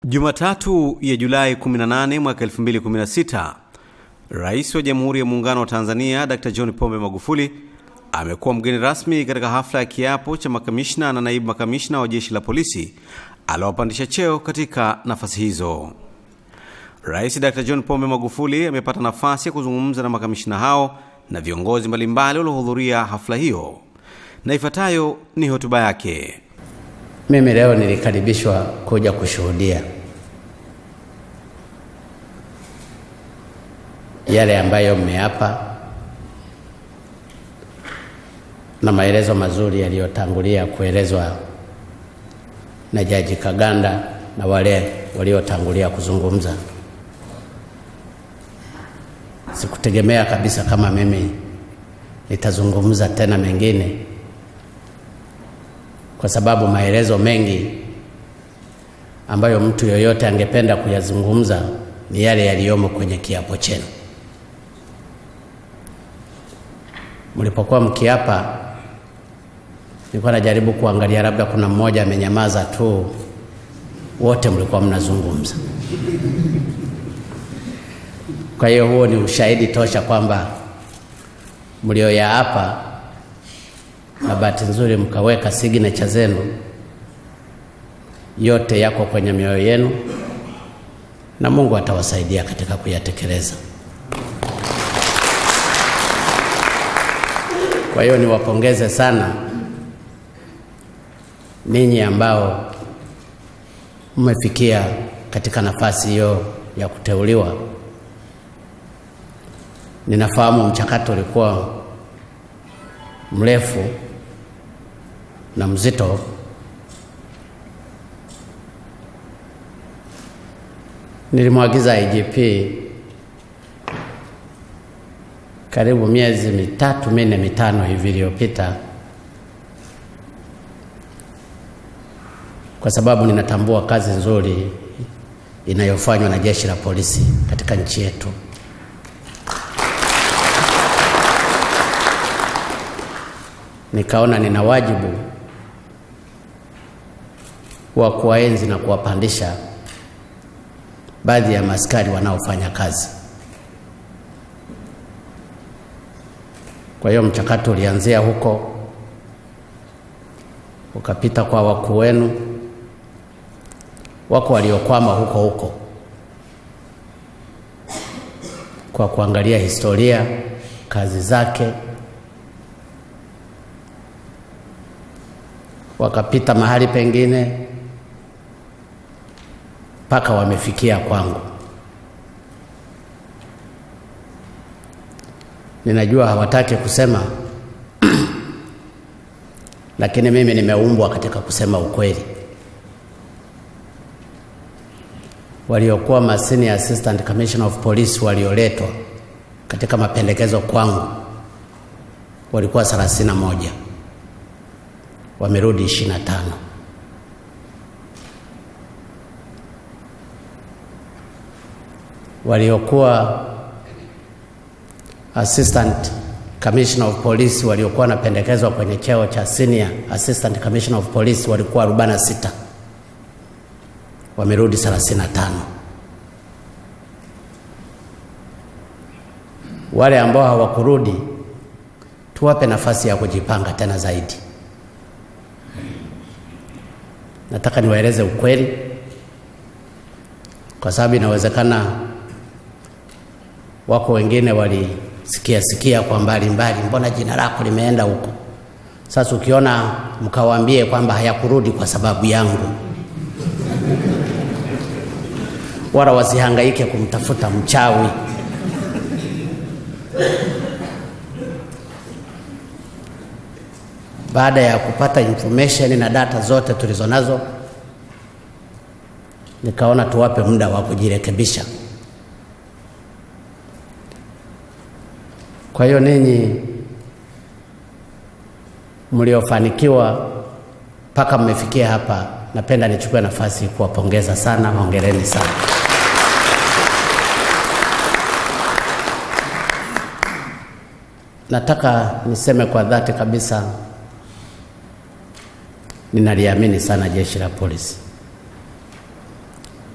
Jumatatu ya Julai 18 mwaka 2016, Rais wa Jamhuri ya Muungano wa Tanzania Dr. John Pombe Magufuli amekuwa mgeni rasmi katika hafla ya kiapo cha makamishna na naibu makamishna wa Jeshi la Polisi aliowapandisha cheo katika nafasi hizo. Rais Dr. John Pombe Magufuli amepata nafasi ya kuzungumza na makamishna hao na viongozi mbalimbali waliohudhuria hafla hiyo. Na ifuatayo ni hotuba yake. Mimi leo nilikaribishwa kuja kushuhudia yale ambayo mmeapa na maelezo mazuri yaliyotangulia kuelezwa na Jaji Kaganda na wale waliotangulia kuzungumza. Sikutegemea kabisa kama mimi nitazungumza tena mengine, kwa sababu maelezo mengi ambayo mtu yoyote angependa kuyazungumza ni yale yaliyomo kwenye kiapo chenu. Mlipokuwa mkiapa, nilikuwa najaribu kuangalia labda kuna mmoja amenyamaza tu, wote mlikuwa mnazungumza. Kwa hiyo huo ni ushahidi tosha kwamba mlioyaapa, na bahati nzuri mkaweka signature zenu, yote yako kwenye mioyo yenu na Mungu atawasaidia katika kuyatekeleza. Kwa hiyo niwapongeze sana ninyi ambao mmefikia katika nafasi hiyo ya kuteuliwa. Ninafahamu mchakato ulikuwa mrefu na mzito. Nilimwagiza IGP karibu miezi 3, 4, 5 hivi iliyopita, kwa sababu ninatambua kazi nzuri inayofanywa na Jeshi la Polisi katika nchi yetu. Nikaona nina wajibu wa kuwaenzi na kuwapandisha baadhi ya maaskari wanaofanya kazi. Kwa hiyo mchakato ulianzia huko, ukapita kwa wakuu wenu, wako waliokwama huko huko kwa kuangalia historia, kazi zake, wakapita mahali pengine mpaka wamefikia kwangu. Ninajua hawataki kusema lakini mimi nimeumbwa katika kusema ukweli. Waliokuwa ma Senior Assistant Commissioner of Police walioletwa katika mapendekezo kwangu walikuwa 31, wamerudi 25. Waliokuwa Assistant Commissioner of Police waliokuwa napendekezwa kwenye cheo cha Senior Assistant Commissioner of Police walikuwa 46, wamerudi 35. Wale ambao hawakurudi, tuwape nafasi ya kujipanga tena zaidi. Nataka niwaeleze ukweli, kwa sababu inawezekana wako wengine walisikia kwa mbali, mbona jina lako limeenda huko. Sasa ukiona mkawaambie kwamba hayakurudi kwa sababu yangu, wala wasihangaike kumtafuta mchawi. Baada ya kupata information na data zote tulizonazo, nikaona tuwape muda wa kujirekebisha. Kwa hiyo ninyi mliofanikiwa mpaka mmefikia hapa, napenda nichukue nafasi kuwapongeza sana. Hongereni sana. Nataka niseme kwa dhati kabisa, ninaliamini sana Jeshi la Polisi.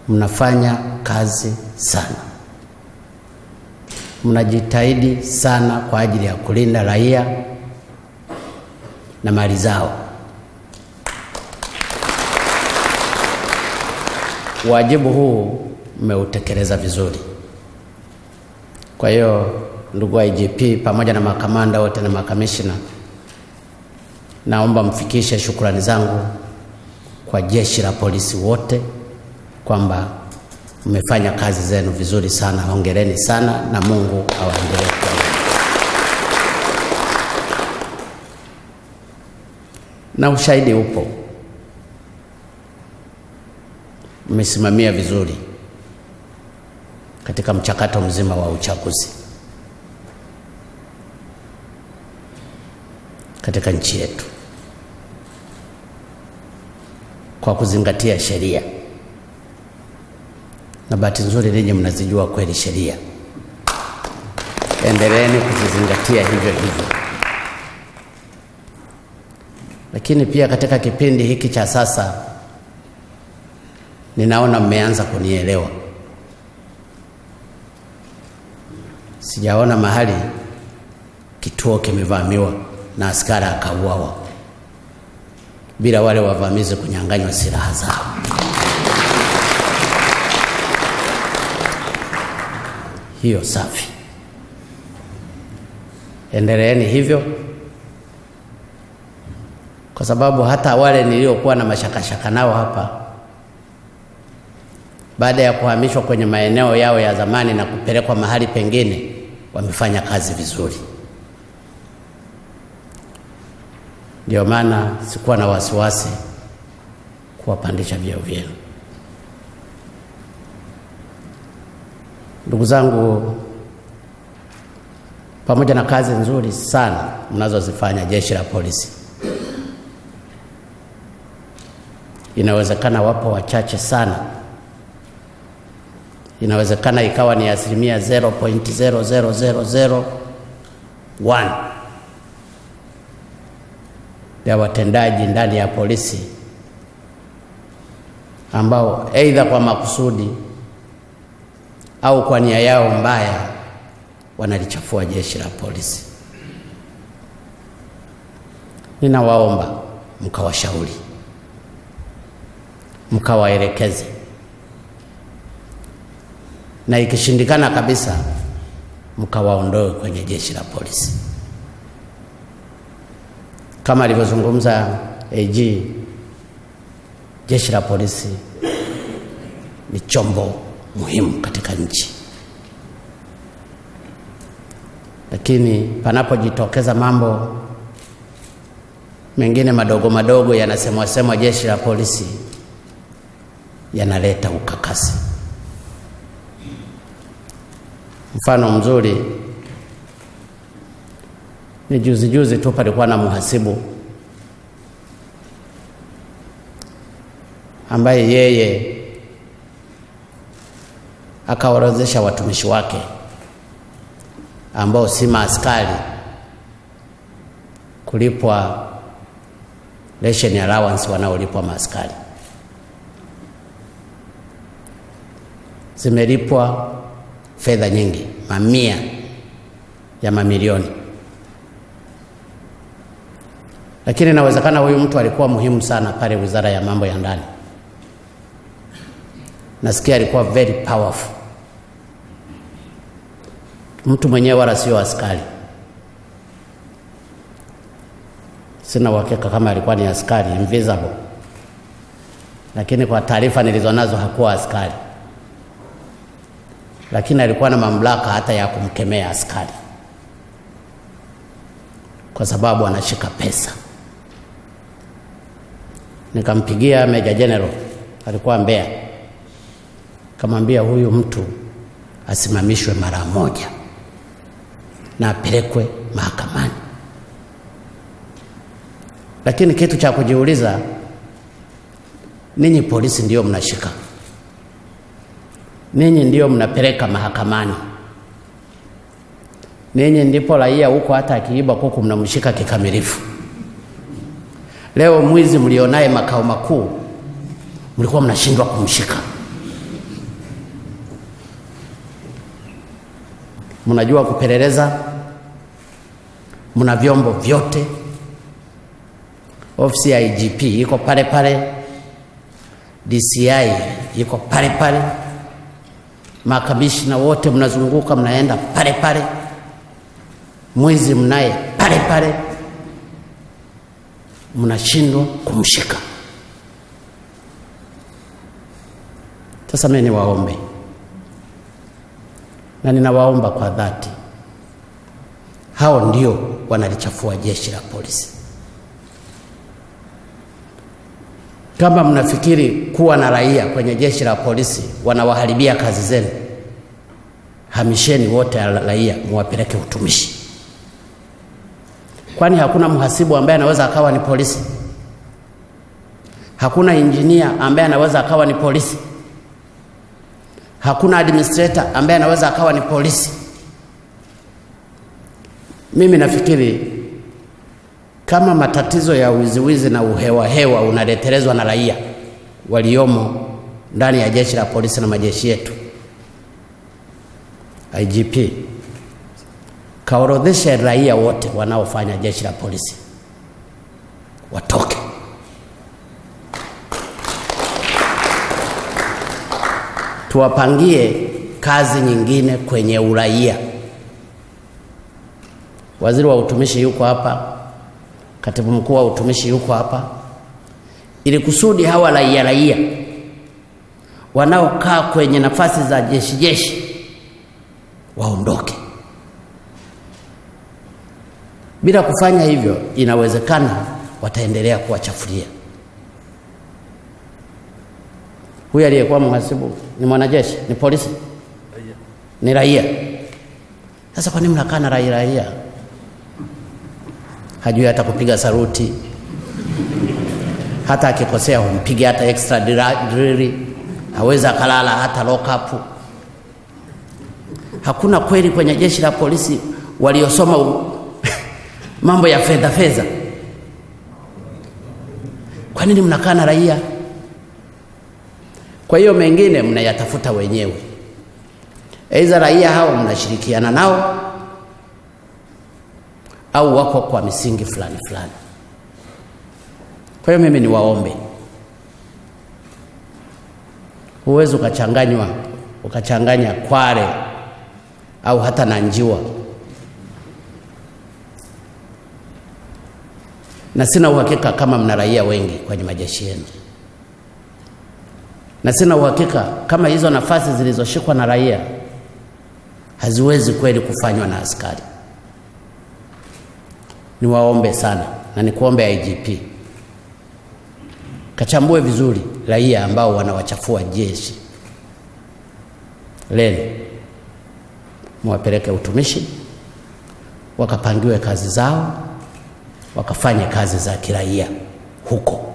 mnafanya kazi sana, mnajitahidi sana kwa ajili ya kulinda raia na mali zao. Wajibu huu mmeutekeleza vizuri. Kwa hiyo ndugu IGP pamoja na makamanda wote na makamishna, naomba mfikishe shukrani zangu kwa jeshi la polisi wote kwamba mmefanya kazi zenu vizuri sana. Hongereni sana na Mungu awaendelee. Na ushahidi upo, mmesimamia vizuri katika mchakato mzima wa uchaguzi katika nchi yetu kwa kuzingatia sheria, na bahati nzuri ninyi mnazijua kweli sheria. Endeleeni kuzizingatia hivyo hivyo. Lakini pia katika kipindi hiki cha sasa ninaona mmeanza kunielewa. Sijaona mahali kituo kimevamiwa na askari akauawa bila wale wavamizi kunyang'anywa silaha zao. Hiyo safi. Endeleeni hivyo, kwa sababu hata wale niliokuwa na mashaka nao hapa, baada ya kuhamishwa kwenye maeneo yao ya zamani na kupelekwa mahali pengine, wamefanya kazi vizuri. Ndio maana sikuwa na wasiwasi kuwapandisha vyeo vyenu. Ndugu zangu, pamoja na kazi nzuri sana mnazozifanya jeshi la polisi, inawezekana wapo wachache sana, inawezekana ikawa ni 0.00001 ya watendaji ndani ya polisi ambao aidha kwa makusudi au kwa nia yao mbaya wanalichafua jeshi la polisi. Ninawaomba mkawashauri, mkawaelekeze, na ikishindikana kabisa mkawaondoe kwenye jeshi la polisi. Kama alivyozungumza AG, jeshi la polisi ni chombo muhimu katika nchi. Lakini panapojitokeza mambo mengine madogo madogo yanasemwa jeshi la polisi, yanaleta ukakasi. Mfano mzuri ni juzi tu palikuwa na muhasibu ambaye yeye akaorodhesha watumishi wake ambao si maaskari kulipwa ration allowance wanaolipwa maaskari. Zimelipwa fedha nyingi, mamia ya mamilioni. Lakini inawezekana huyu mtu alikuwa muhimu sana pale Wizara ya Mambo ya Ndani. Nasikia alikuwa very powerful. Mtu mwenyewe wala sio askari. Sina uhakika kama alikuwa ni askari invisible. Lakini kwa taarifa nilizonazo hakuwa askari. Lakini alikuwa na mamlaka hata ya kumkemea askari, kwa sababu anashika pesa. Nikampigia Meja General, alikuwa Mbeya, kamwambia huyu mtu asimamishwe mara moja na apelekwe mahakamani. Lakini kitu cha kujiuliza, ninyi polisi ndio mnashika, ninyi ndio mnapeleka mahakamani, ninyi ndipo raia huko hata akiiba kuku mnamshika kikamilifu. Leo mwizi mlionaye makao makuu mlikuwa mnashindwa kumshika. mnajua kupeleleza, mna vyombo vyote. Ofisi ya IGP iko pale pale, DCI iko pale pale, makamishna wote mnazunguka, mnaenda pale pale, mwizi mnaye pale pale, mnashindwa kumshika. Sasa mimi niwaombe, na ninawaomba kwa dhati, hao ndio wanalichafua jeshi la polisi. Kama mnafikiri kuwa na raia kwenye jeshi la polisi wanawaharibia kazi zenu, hamisheni wote raia muwapeleke utumishi. Kwani hakuna mhasibu ambaye anaweza akawa ni polisi? Hakuna engineer ambaye anaweza akawa ni polisi? Hakuna administrator ambaye anaweza akawa ni polisi? Mimi nafikiri kama matatizo ya wiziwizi na uhewa unaletelezwa na raia waliomo ndani ya jeshi la polisi na majeshi yetu, IGP kaorodheshe raia wote wanaofanya jeshi la polisi watoke. Tuwapangie kazi nyingine kwenye uraia. Waziri wa utumishi yuko hapa, katibu mkuu wa utumishi yuko hapa, ili kusudi hawa raia wanaokaa kwenye nafasi za jeshi waondoke. Bila kufanya hivyo, inawezekana wataendelea kuwachafulia. Huyu aliyekuwa mhasibu ni mwanajeshi, ni polisi, ni raia. Sasa kwa nini mnakaa na raia? Hajui hata kupiga saruti, hata akikosea humpige hata extra drill, haweza kalala hata lock up. Hakuna kweli kwenye jeshi la polisi waliosoma mambo ya fedha. Kwa nini mnakaa na raia? Kwa hiyo mengine mnayatafuta wenyewe. Aidha raia hao mnashirikiana nao au wako kwa misingi fulani. Kwa hiyo mimi niwaombe, huwezi ukachanganya Kwale au hata na Njiwa. Na sina uhakika kama mna raia wengi kwenye majeshi yenu. Na sina uhakika kama hizo nafasi zilizoshikwa na raia haziwezi kweli kufanywa na askari. Niwaombe sana, na nikuombe IGP, kachambue vizuri raia ambao wanawachafua jeshi leo, muwapeleke utumishi, wakapangiwe kazi zao, wakafanye kazi za kiraia huko.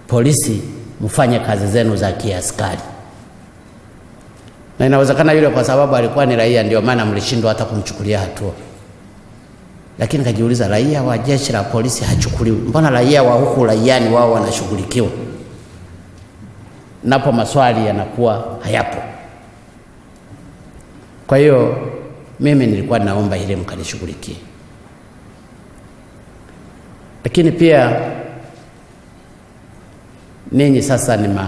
Polisi mfanye kazi zenu za kiaskari. Na inawezekana yule kwa sababu alikuwa ni raia ndio maana mlishindwa hata kumchukulia hatua. Lakini kajiuliza, raia wa jeshi la polisi hachukuliwi, mbona raia wa huku raiani wao wanashughulikiwa? Napo maswali yanakuwa hayapo. Kwa hiyo mimi nilikuwa naomba ile mkanishughulikie. Lakini pia ninyi sasa ni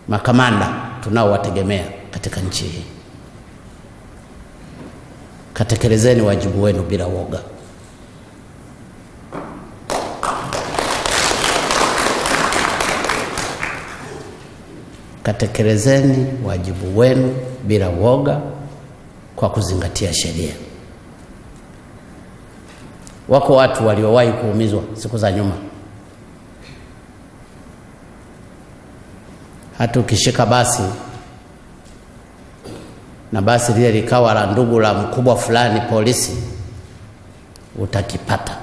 makamanda tunaowategemea katika nchi hii. Katekelezeni wajibu wenu bila woga. Katekelezeni wajibu wenu bila woga kwa kuzingatia sheria. Wako watu waliowahi kuumizwa siku za nyuma. Hata ukishika basi na basi lile likawa la ndugu la mkubwa fulani polisi, utakipata.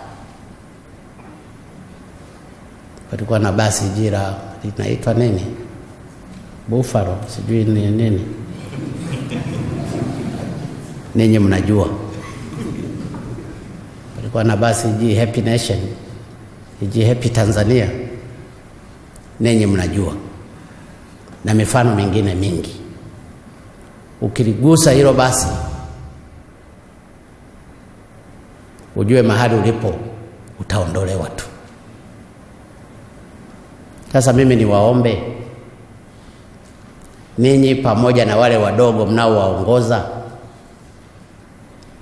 Palikuwa na basi jira linaitwa nini? Buffalo, sijui nini. Ninyi mnajua. Palikuwa na basi ji Happy Nation, ji Happy Tanzania. Ninyi mnajua. Na mifano mingine mingi. ukiligusa hilo basi ujue mahali ulipo utaondolewa tu. Sasa mimi niwaombe ninyi pamoja na wale wadogo mnaowaongoza,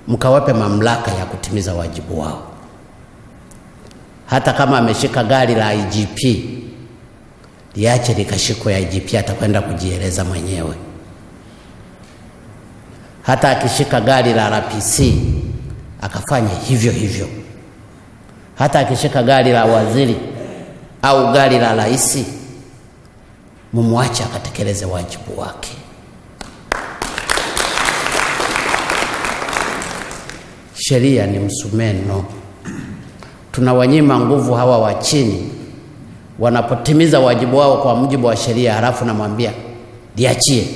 mkawape mamlaka ya kutimiza wajibu wao. Hata kama ameshika gari la IGP, liache likashikwe IGP, atakwenda kujieleza mwenyewe. Hata akishika gari la RPC, akafanya hivyo hivyo. Hata akishika gari la waziri au gari la rais, mumwache akatekeleze wajibu wake. Sheria ni msumeno. Tunawanyima nguvu hawa wa chini wanapotimiza wajibu wao kwa mujibu wa sheria, halafu namwambia liachie.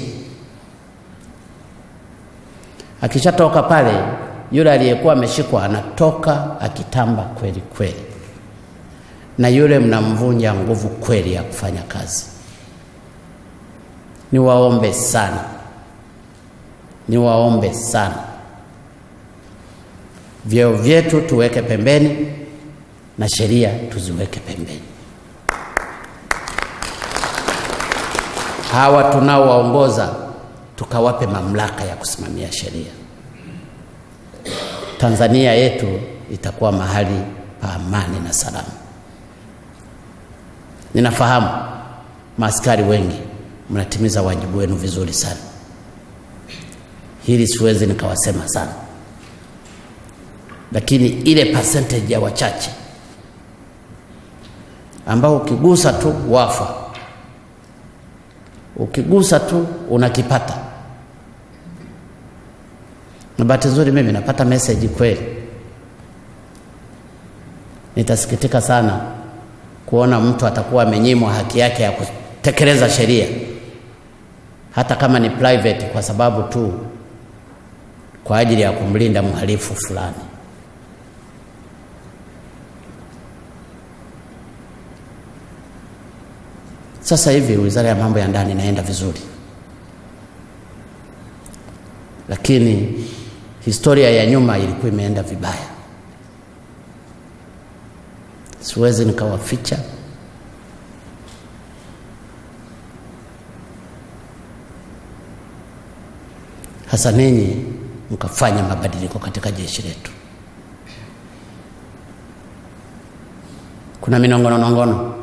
Akishatoka pale, yule aliyekuwa ameshikwa anatoka akitamba kweli kweli, na yule mnamvunja nguvu kweli ya kufanya kazi. Niwaombe sana, vyeo vyetu tuweke pembeni na sheria tuziweke pembeni. Hawa tunaowaongoza tukawape mamlaka ya kusimamia sheria. Tanzania yetu itakuwa mahali pa amani na salama. Ninafahamu maaskari wengi mnatimiza wajibu wenu vizuri sana. Hili siwezi nikawasema sana. Lakini ile percentage ya wachache ambao ukigusa tu wafa, ukigusa tu unakipata. Na bahati nzuri mimi napata message kweli. Nitasikitika sana kuona mtu atakuwa amenyimwa haki yake ya kutekeleza sheria, hata kama ni private, kwa sababu tu kwa ajili ya kumlinda mhalifu fulani. Sasa hivi Wizara ya Mambo ya Ndani inaenda vizuri, lakini historia ya nyuma ilikuwa imeenda vibaya. Siwezi nikawaficha. Hasa ninyi mkafanya mabadiliko katika jeshi letu. Kuna minongono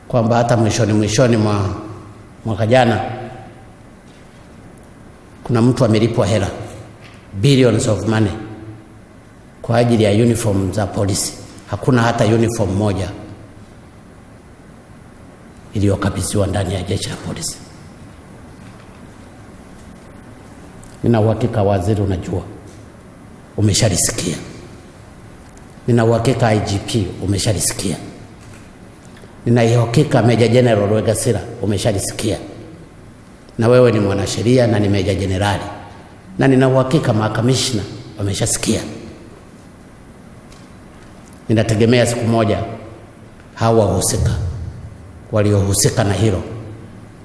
kwamba hata mwishoni mwa mwaka jana kuna mtu amelipwa hela billions of money kwa ajili ya uniform za polisi. Hakuna hata uniform moja iliyokabidhiwa ndani ya jeshi la polisi. Nina uhakika waziri unajua, umeshalisikia. Nina uhakika IGP umeshalisikia. Nina uhakika Meja General Rwegasira umeshalisikia. Na wewe ni mwanasheria na ni Meja Generali. Na nina uhakika makamishna wameshasikia. Ninategemea siku moja hawa wahusika waliohusika na hilo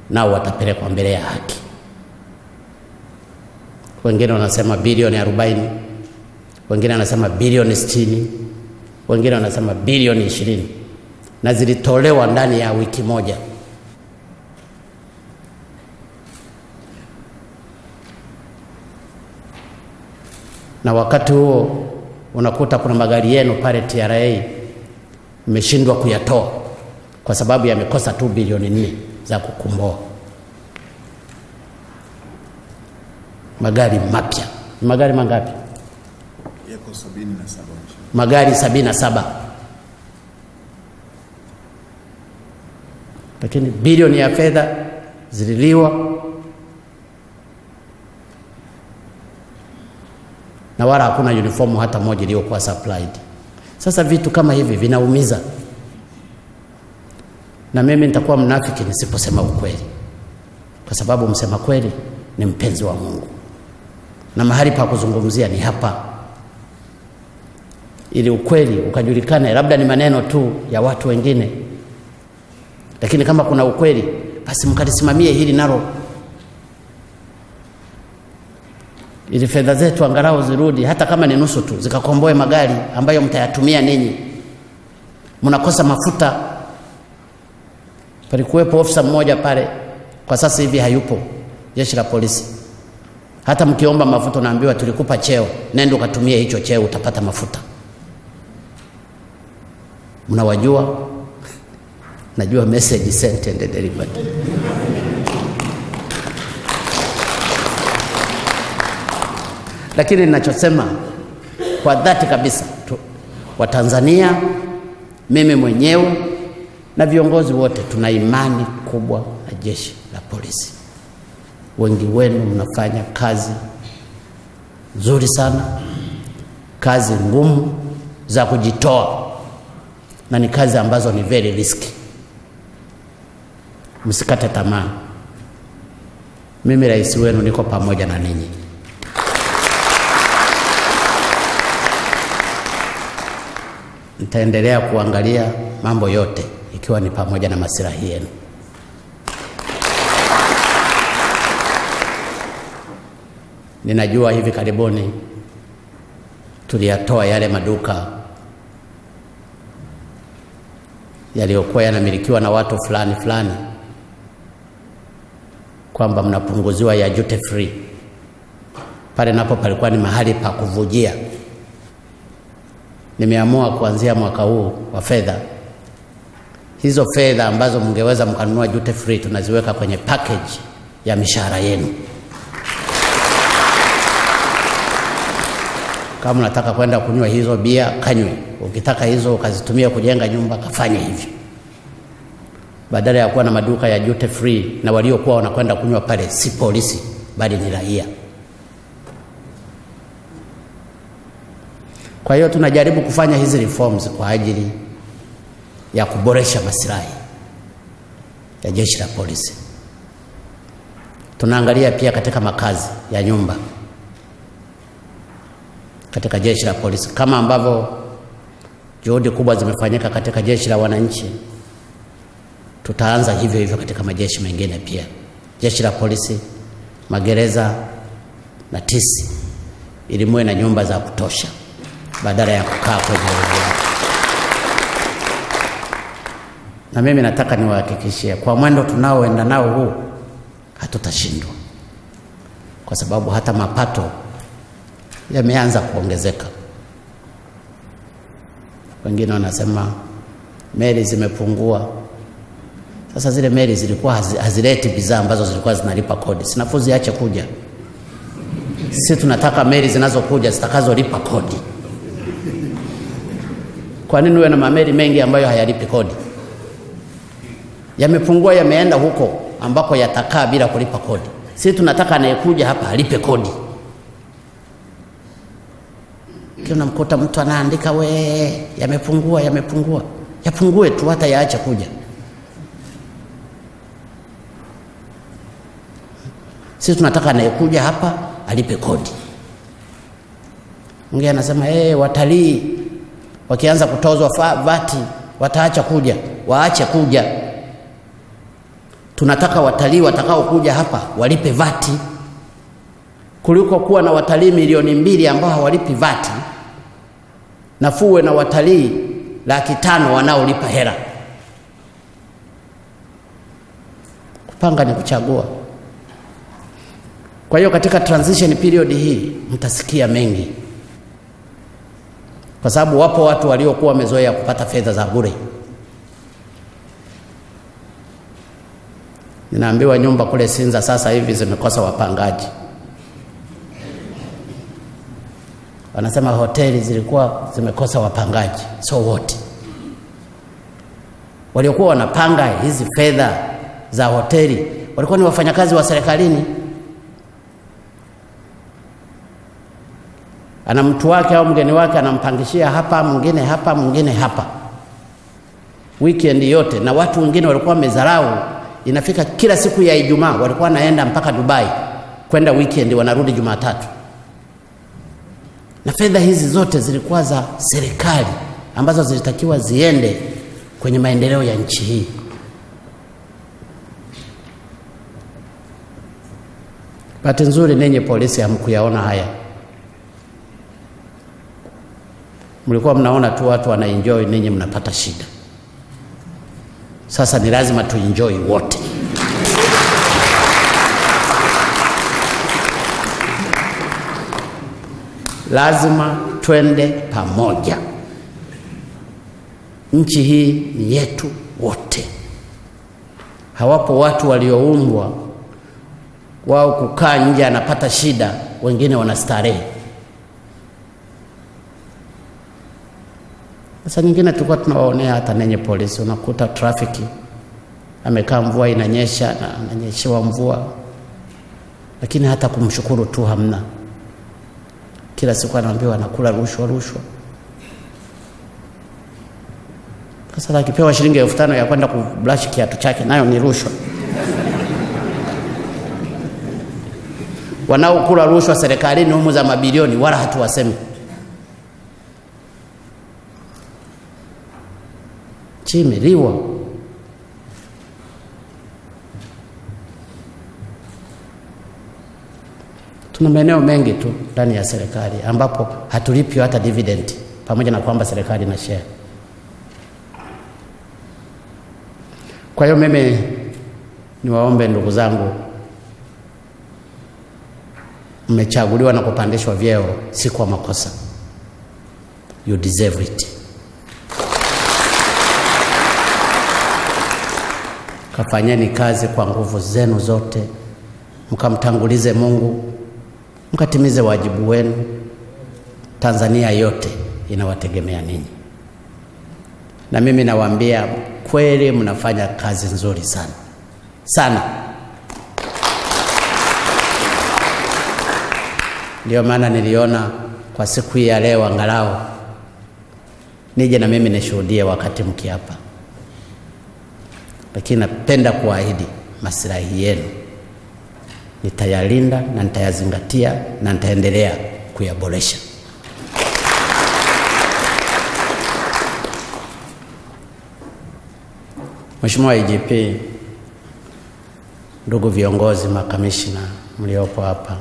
nao watapelekwa mbele ya haki. Wengine wanasema bilioni 40, wengine wanasema bilioni 60, wengine wanasema bilioni 20, na zilitolewa ndani ya wiki moja. Na wakati huo unakuta kuna magari yenu pale TRA mmeshindwa kuyatoa kwa sababu yamekosa tu bilioni 4 za kukumboa. Magari mapya. Magari mangapi? Yako 77. Magari 77. Lakini bilioni ya fedha zililiwa na wala hakuna uniform hata moja iliyokuwa supplied. Sasa vitu kama hivi vinaumiza. Na mimi nitakuwa mnafiki nisiposema ukweli. Kwa sababu msema kweli ni mpenzi wa Mungu. Na mahali pa kuzungumzia ni hapa. Ili ukweli ukajulikane, labda ni maneno tu ya watu wengine. Lakini kama kuna ukweli, basi mkalisimamie hili nalo ili fedha zetu angalau zirudi, hata kama ni nusu tu, zikakomboe magari ambayo mtayatumia ninyi. Mnakosa mafuta. Palikuwepo ofisa mmoja pale, kwa sasa hivi hayupo, jeshi la polisi. Hata mkiomba mafuta naambiwa tulikupa cheo, nenda ukatumie hicho cheo utapata mafuta. Mnawajua? Najua message sent and delivered. Lakini ninachosema kwa dhati kabisa, Watanzania, mimi mwenyewe na viongozi wote tuna imani kubwa na jeshi la polisi. Wengi wenu mnafanya kazi nzuri sana, kazi ngumu za kujitoa, na ni kazi ambazo ni very risky. Msikate tamaa. Mimi rais wenu niko pamoja na ninyi. Nitaendelea kuangalia mambo yote, ikiwa ni pamoja na maslahi yenu. Ninajua hivi karibuni tuliyatoa yale maduka yaliyokuwa yanamilikiwa na watu fulani fulani, kwamba mnapunguziwa ya duty free. Pale napo palikuwa ni mahali pa kuvujia. Nimeamua kuanzia mwaka huu wa fedha, hizo fedha ambazo mngeweza mkanunua duty free tunaziweka kwenye package ya mishahara yenu. Kama unataka kwenda kunywa hizo bia, kanywe. Ukitaka hizo ukazitumia kujenga nyumba, kafanye hivyo. Badala ya kuwa na maduka ya duty free na waliokuwa wanakwenda kunywa pale si polisi bali ni raia. Kwa hiyo tunajaribu kufanya hizi reforms kwa ajili ya kuboresha maslahi ya jeshi la polisi. Tunaangalia pia katika makazi ya nyumba katika jeshi la polisi, kama ambavyo juhudi kubwa zimefanyika katika jeshi la wananchi. Tutaanza hivyo hivyo katika majeshi mengine pia. Jeshi la polisi, magereza na tisi, ili muwe na nyumba za kutosha badala ya kukaa kwenye uwanja. Na mimi nataka niwahakikishie kwa mwendo tunaoenda nao huu hatutashindwa, kwa sababu hata mapato yameanza kuongezeka. Wengine wanasema meli zimepungua. Sasa zile meli zilikuwa hazileti bidhaa ambazo zilikuwa zinalipa kodi. Sinafu ziache kuja. Sisi tunataka meli zinazokuja zitakazolipa kodi. Kwa nini uwe na mameli mengi ambayo hayalipi kodi? Yamepungua, yameenda huko ambako yatakaa bila kulipa kodi. Sisi tunataka anayekuja hapa alipe kodi. Unamkuta mtu anaandika yamepungua. Yapungue tu, hata yaache kuja. Sisi tunataka anayekuja hapa alipe kodi. Mwingine anasema watalii wakianza kutozwa vati wataacha kuja. Waache kuja. Tunataka watalii watakao kuja hapa walipe vati, kuliko kuwa na watalii milioni 2 ambao hawalipi vati, nafuwe na watalii 500,000 wanaolipa hela. Kupanga ni kuchagua. Kwa hiyo katika transition period hii mtasikia mengi, kwa sababu wapo watu waliokuwa wamezoea kupata fedha za bure. Ninaambiwa nyumba kule Sinza sasa hivi zimekosa wapangaji. Wanasema hoteli zilikuwa zimekosa wapangaji. So what? Waliokuwa wanapanga hizi fedha za hoteli walikuwa ni wafanyakazi wa serikalini. Ana mtu wake au mgeni wake anampangishia hapa, mwingine hapa, mwingine hapa, weekend yote. Na watu wengine walikuwa wamezarau, inafika kila siku ya Ijumaa walikuwa naenda mpaka Dubai kwenda weekend, wanarudi Jumatatu. Na fedha hizi zote zilikuwa za serikali ambazo zilitakiwa ziende kwenye maendeleo ya nchi hii. Bahati nzuri ninyi polisi hamkuyaona haya. Mlikuwa mnaona tu watu wanaenjoy, ninyi mnapata shida. Sasa ni lazima tuenjoy wote. Lazima twende pamoja. Nchi hii ni yetu wote. Hawapo watu walioumbwa wao kukaa nje anapata shida, wengine wanastarehe. Sasa nyingine tulikuwa tunawaonea hata nenye polisi, unakuta trafiki amekaa, mvua inanyesha na ananyeshewa mvua, lakini hata kumshukuru tu hamna. Kila siku anaambiwa anakula rushwa. Sasa akipewa shilingi 5,000 ya kwenda kubrush kiatu chake, nayo ni rushwa. Wanaokula rushwa serikalini humu za mabilioni wala hatuwasemi. Chimeliwa. Tuna maeneo mengi tu ndani ya serikali ambapo hatulipi hata dividend, pamoja na kwamba serikali ina share. Kwa hiyo mimi niwaombe ndugu zangu, mmechaguliwa na kupandishwa vyeo si kwa makosa. You deserve it. Kafanyeni kazi kwa nguvu zenu zote, mkamtangulize Mungu, mkatimize wajibu wenu. Tanzania yote inawategemea ninyi. Na mimi nawaambia kweli mnafanya kazi nzuri sana. Sana. Ndio maana niliona kwa siku hii ya leo angalau nije na mimi nishuhudie wakati mkiapa. Lakini napenda kuahidi maslahi yenu nitayalinda na nitayazingatia na nitaendelea kuyaboresha. Mheshimiwa IGP, ndugu viongozi, makamishna mliopo hapa,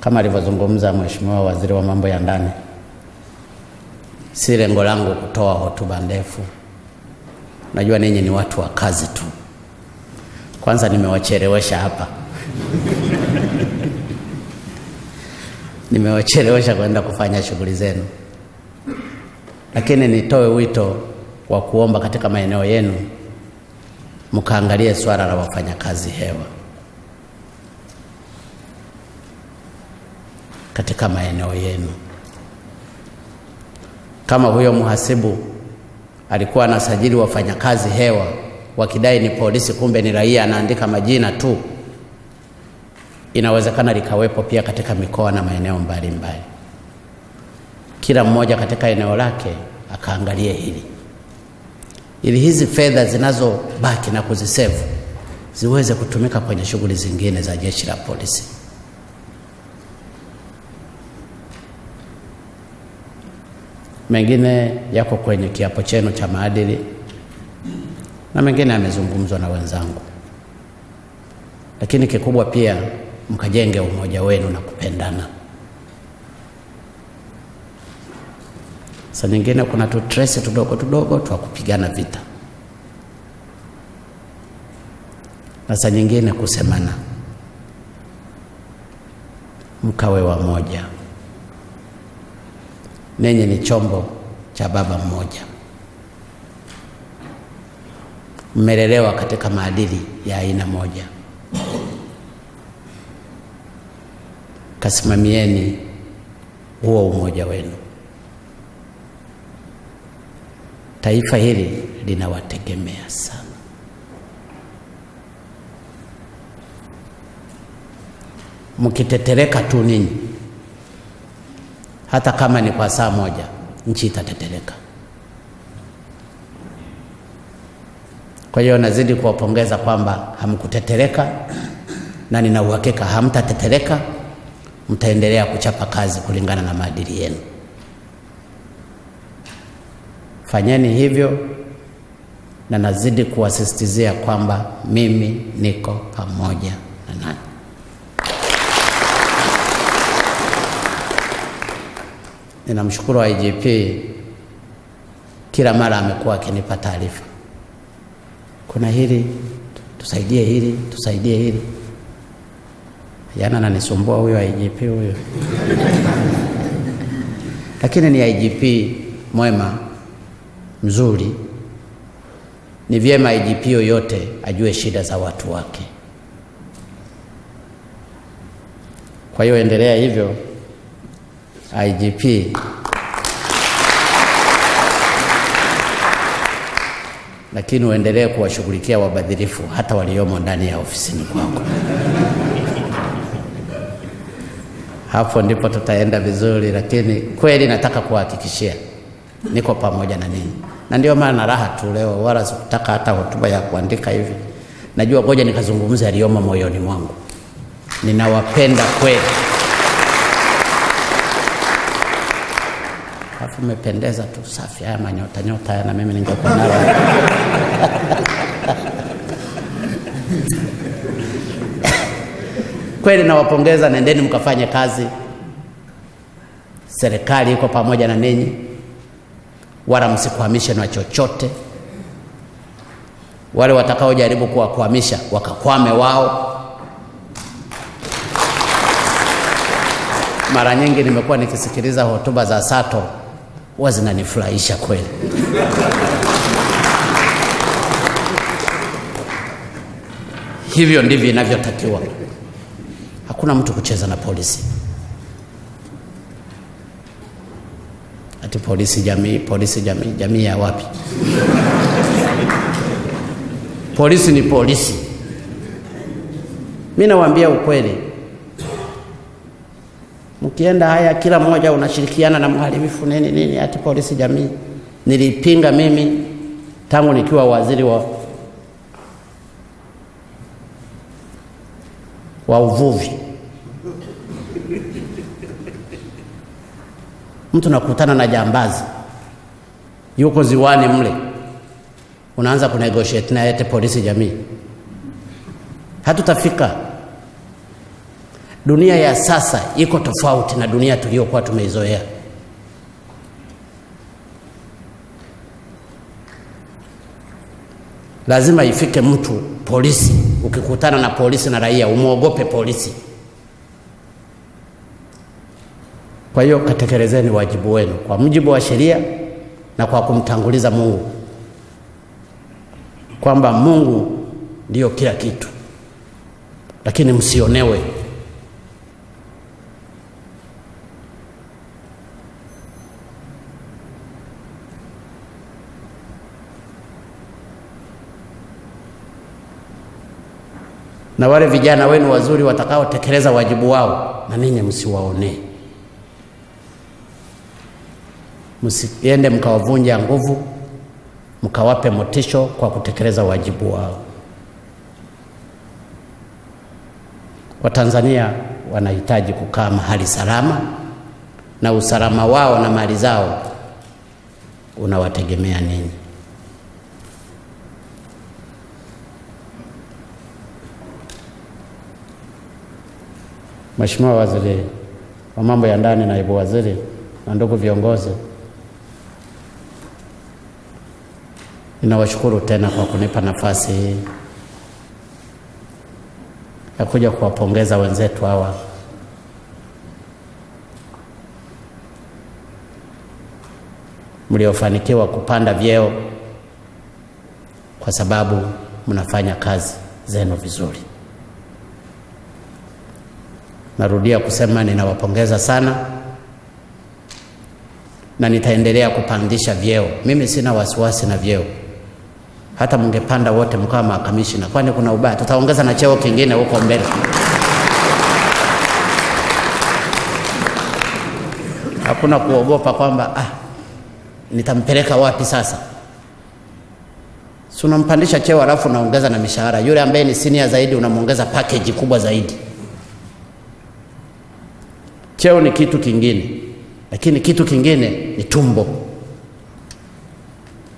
kama alivyozungumza Mheshimiwa Waziri wa Mambo ya Ndani, si lengo langu kutoa hotuba ndefu. Najua ninyi ni watu wa kazi tu. Kwanza nimewachelewesha hapa. Nimewachelewesha kwenda kufanya shughuli zenu. Lakini nitoe wito wa kuomba katika maeneo yenu mkaangalie swala la wafanyakazi hewa. Katika maeneo yenu. Kama huyo mhasibu alikuwa anasajili wafanyakazi hewa wakidai ni polisi, kumbe ni raia, anaandika majina tu, inawezekana likawepo pia katika mikoa na maeneo mbalimbali. Kila mmoja katika eneo lake akaangalie hili, ili hizi fedha zinazobaki na kuzisevu ziweze kutumika kwenye shughuli zingine za jeshi la polisi. Mengine yako kwenye kiapo chenu cha maadili na mengine yamezungumzwa na wenzangu. Lakini kikubwa pia mkajenge umoja wenu na kupendana. Sasa nyingine kuna tutresi tudogo twa kupigana vita. Sasa nyingine kusemana. Mkawe wamoja. Nenye ni chombo cha baba mmoja. Mmelelewa katika maadili ya aina moja. Kasimamieni huo umoja wenu. Taifa hili linawategemea sana. Mkitetereka tu ninyi, hata kama ni kwa saa moja, nchi itatetereka. Kwa hiyo nazidi kuwapongeza kwamba hamkutetereka, na nina uhakika hamtatetereka. Mtaendelea kuchapa kazi kulingana na maadili yenu. Fanyeni hivyo, na nazidi kuwasisitizia kwamba mimi niko pamoja na nanyi. ninamshukuru IGP, kila mara amekuwa akinipa taarifa, kuna hili tusaidie, hili tusaidie, hili. Jana ananisumbua huyo IGP huyo. Lakini ni IGP mwema, mzuri. Ni vyema IGP yoyote ajue shida za watu wake. Kwa hiyo endelea hivyo IGP. Lakini uendelee kuwashughulikia wabadhirifu hata waliomo ndani ya ofisini kwako. Hapo ndipo tutaenda vizuri. Lakini kweli nataka kuhakikishia niko pamoja na ninyi, na ndio maana raha tu leo, wala sikutaka hata hotuba ya kuandika hivi. Najua ngoja nikazungumza yaliyomo moyoni mwangu. Ninawapenda kweli. Hapo umependeza tu, safi. Haya manyota nyota na mimi ningekuwa nalo. Kweli nawapongeza, nendeni mkafanye kazi. Serikali iko pamoja na ninyi, wala msikwamishe na chochote. Wale watakao jaribu kuwakwamisha wakakwame wao. Mara nyingi nimekuwa nikisikiliza hotuba za Sato, huwa zinanifurahisha kweli. Hivyo ndivyo inavyotakiwa. Hakuna mtu kucheza na polisi. Ati polisi jamii, jamii ya wapi? Polisi ni polisi. Mimi nawaambia ukweli. Mkienda haya kila mmoja unashirikiana na mhalifu nini ati polisi jamii. Nilipinga mimi tangu nikiwa waziri wa uvuvi. Mtu nakutana na jambazi yuko ziwani mle, unaanza kunegotiate na eti polisi jamii. Hatutafika. Dunia ya sasa iko tofauti na dunia tuliyokuwa tumeizoea. Lazima ifike mtu polisi, ukikutana na polisi na raia umuogope polisi. Kwa hiyo katekelezeni wajibu wenu kwa mujibu wa sheria na kwa kumtanguliza Mungu, kwamba Mungu ndiyo kila kitu. Lakini msionewe. Na wale vijana wenu wazuri watakao tekeleza wajibu wao, na ninyi msiwaonee. Msiende mkawavunja nguvu, mkawape motisho kwa kutekeleza wajibu wao. Watanzania wanahitaji kukaa mahali salama, na usalama wao na mali zao unawategemea ninyi. Mheshimiwa Waziri wa Mambo ya Ndani, Naibu Waziri na ndugu viongozi, ninawashukuru tena kwa kunipa nafasi hii ya kuja kuwapongeza wenzetu hawa. Mliofanikiwa kupanda vyeo kwa sababu mnafanya kazi zenu vizuri. Narudia kusema ninawapongeza sana, na nitaendelea kupandisha vyeo. Mimi sina wasiwasi na vyeo. Hata mngepanda wote mkawa makamishina, kwani kuna ubaya? Tutaongeza na cheo kingine huko mbele. Hakuna kuogopa kwamba nitampeleka wapi sasa. Si unampandisha cheo alafu unaongeza na mishahara. Yule ambaye ni senior zaidi unamuongeza package kubwa zaidi. Cheo ni kitu kingine, lakini kitu kingine ni tumbo.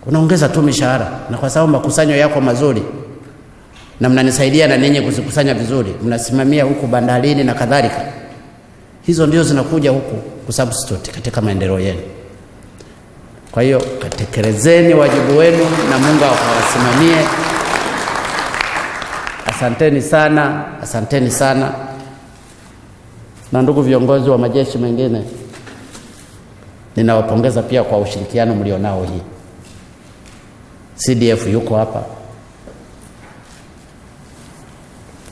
Unaongeza tu mishahara, na kwa sababu makusanyo yako mazuri na mnanisaidia na ninyi kuzikusanya vizuri, mnasimamia huku bandarini na kadhalika, Hizo ndio zinakuja huku kusubstitute katika maendeleo yenu. Kwa hiyo katekelezeni wajibu wenu na Mungu awasimamie. Asanteni sana, asanteni sana. Na ndugu viongozi wa majeshi mengine, ninawapongeza pia kwa ushirikiano mlionao hii. CDF yuko hapa,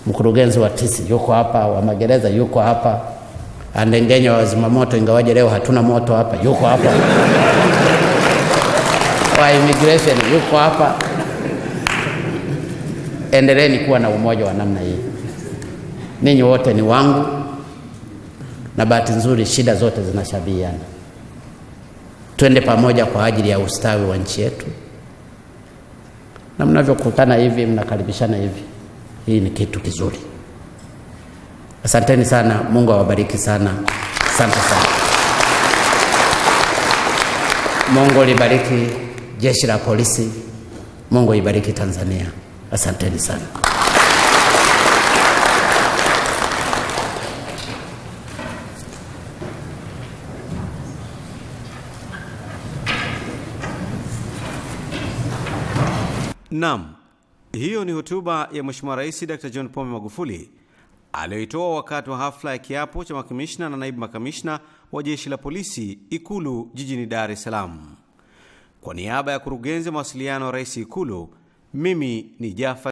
mkurugenzi wa TISI yuko hapa, wa magereza yuko hapa, Andengenya wa zimamoto, ingawaje leo hatuna moto hapa, yuko hapa, wa immigration yuko hapa. Endeleeni kuwa na umoja wa namna hii. Ninyi wote ni wangu, na bahati nzuri shida zote zinashabihiana. Twende pamoja kwa ajili ya ustawi wa nchi yetu. Na mnavyokutana hivi, mnakaribishana hivi, hii ni kitu kizuri. Asanteni sana, Mungu awabariki sana. Asante sana. Mungu libariki jeshi la polisi. Mungu ibariki Tanzania. Asanteni sana. Naam, hiyo ni hotuba ya Mheshimiwa Rais Dr. John Pombe Magufuli aliyoitoa wakati wa hafla ya kiapo cha makamishna na naibu makamishna wa jeshi la polisi Ikulu jijini Dar es Salaam. Kwa niaba ya kurugenzi mawasiliano wa Rais Ikulu, mimi ni Jafar